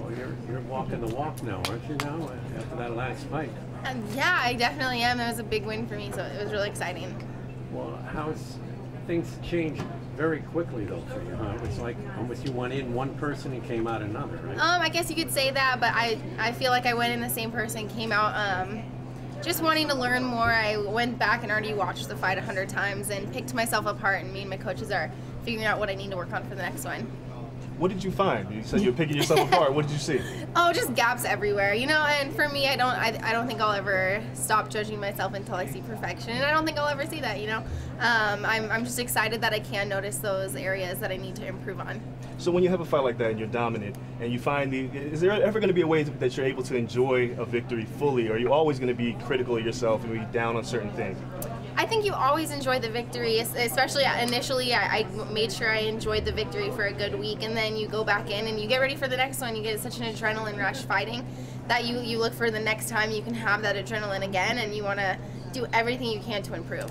Well, you're walking the walk now, aren't you now, after that last fight? Yeah, I definitely am. It was a big win for me, so it was really exciting. Well, how's things changed very quickly, though, for you, huh? It's like almost you went in one person and came out another, right? I guess you could say that, but I feel like I went in the same person, came out just wanting to learn more. I went back and already watched the fight 100 times and picked myself apart, and me and my coaches are figuring out what I need to work on for the next one. What did you find? You said you were picking yourself apart. What did you see? Oh, just gaps everywhere, you know. And for me, I don't think I'll ever stop judging myself until I see perfection, and I don't think I'll ever see that, you know. I'm just excited that I can notice those areas that I need to improve on. So when you have a fight like that and you're dominant, and you find is there ever going to be a way that you're able to enjoy a victory fully, or are you always going to be critical of yourself and be down on certain things? I think you always enjoy the victory, especially initially. I made sure I enjoyed the victory for a good week, and then you go back in and you get ready for the next one. You get such an adrenaline rush fighting that you look for the next time you can have that adrenaline again, and you want to do everything you can to improve.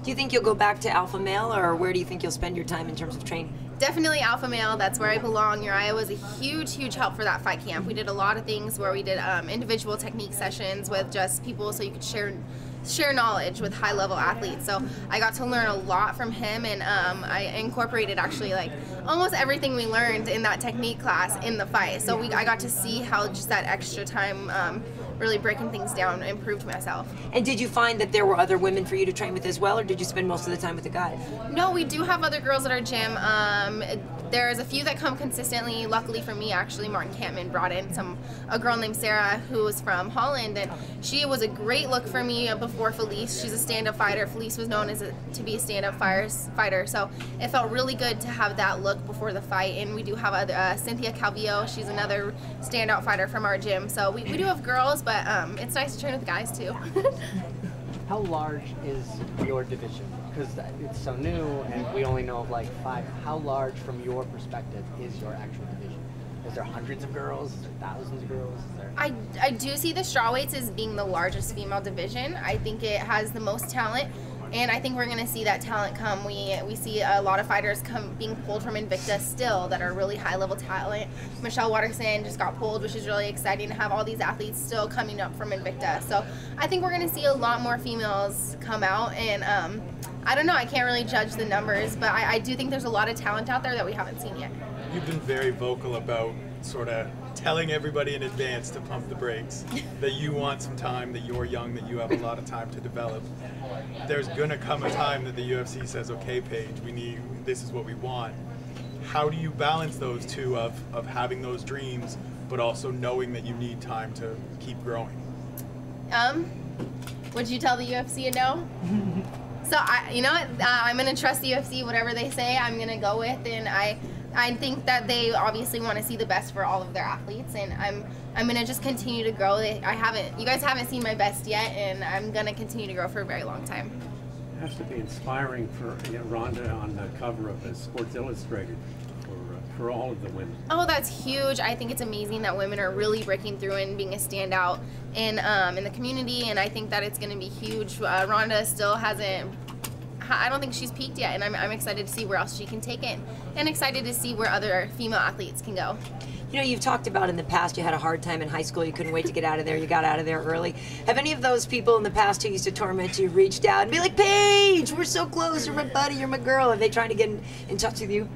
Do you think you'll go back to alpha male, or where do you think you'll spend your time in terms of training? Definitely alpha male. That's where I belong. Uriah was a huge help for that fight camp. We did a lot of things where we did individual technique sessions with just people so you could share knowledge with high-level athletes. So I got to learn a lot from him, and I incorporated actually like almost everything we learned in that technique class in the fight. So I got to see how just that extra time really breaking things down improved myself. And did you find that there were other women for you to train with as well, or did you spend most of the time with the guys? No, we do have other girls at our gym. There's a few that come consistently. Luckily for me, actually, Martin Kampman brought in a girl named Sarah who was from Holland, and she was a great look for me before Felice. She's a stand-up fighter. Felice was known to be a stand-up fighter, so it felt really good to have that look before the fight. And we do have Cynthia Calvillo. She's another stand-up fighter from our gym. So we do have girls, but it's nice to train with guys too. How large is your division? Because it's so new and we only know of like 5. How large from your perspective is your actual division? Is there hundreds of girls? Is there thousands of girls? Is there... I do see the strawweights as being the largest female division. I think it has the most talent, and I think we're going to see that talent come. We see a lot of fighters being pulled from Invicta still that are really high-level talent. Michelle Watterson just got pulled, which is really exciting to have all these athletes still coming up from Invicta. So I think we're going to see a lot more females come out, and I don't know, I can't really judge the numbers, but I do think there's a lot of talent out there that we haven't seen yet. You've been very vocal about sort of telling everybody in advance to pump the brakes, that you want some time, that you're young, that you have a lot of time to develop. There's gonna come a time that the UFC says, okay, Paige, this is what we want. How do you balance those two of having those dreams, but also knowing that you need time to keep growing? Would you tell the UFC a no? So you know what? I'm gonna trust the UFC. Whatever they say, I'm gonna go with, and I think that they obviously want to see the best for all of their athletes, and I'm gonna just continue to grow. You guys haven't seen my best yet, and I'm gonna continue to grow for a very long time. It has to be inspiring for Rhonda on the cover of Sports Illustrated for all of the women. Oh, that's huge. I think it's amazing that women are really breaking through and being a standout in the community, and I think that it's going to be huge. Rhonda still hasn't, I don't think she's peaked yet, and I'm excited to see where else she can take it, and excited to see where other female athletes can go. You know, you've talked about in the past you had a hard time in high school, you couldn't wait to get out of there, you got out of there early. Have any of those people in the past who used to torment you reached out and be like, Paige, we're so close, you're my buddy, you're my girl? Are they trying to get in touch with you?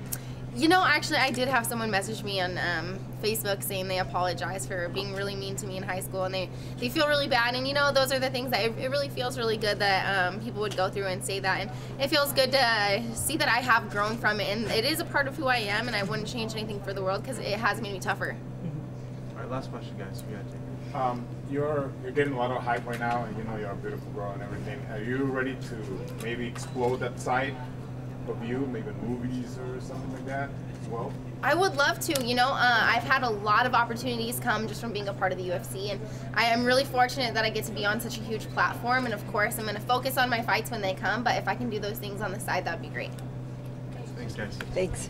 You know, actually, I did have someone message me on Facebook saying they apologize for being really mean to me in high school, and they feel really bad. And you know, those are the things that it really feels really good that people would go through and say that, and it feels good to see that I have grown from it, and it is a part of who I am, and I wouldn't change anything for the world because it has made me tougher. All right, last question, guys. You're getting a lot of hype right now, and you know you're a beautiful girl and everything. Are you ready to maybe explode that side of you, maybe in movies or something like that as well? I would love to. You know, I've had a lot of opportunities come just from being a part of the UFC, and I am really fortunate that I get to be on such a huge platform, and of course I'm going to focus on my fights when they come, but if I can do those things on the side, that would be great. Thanks, guys. Thanks.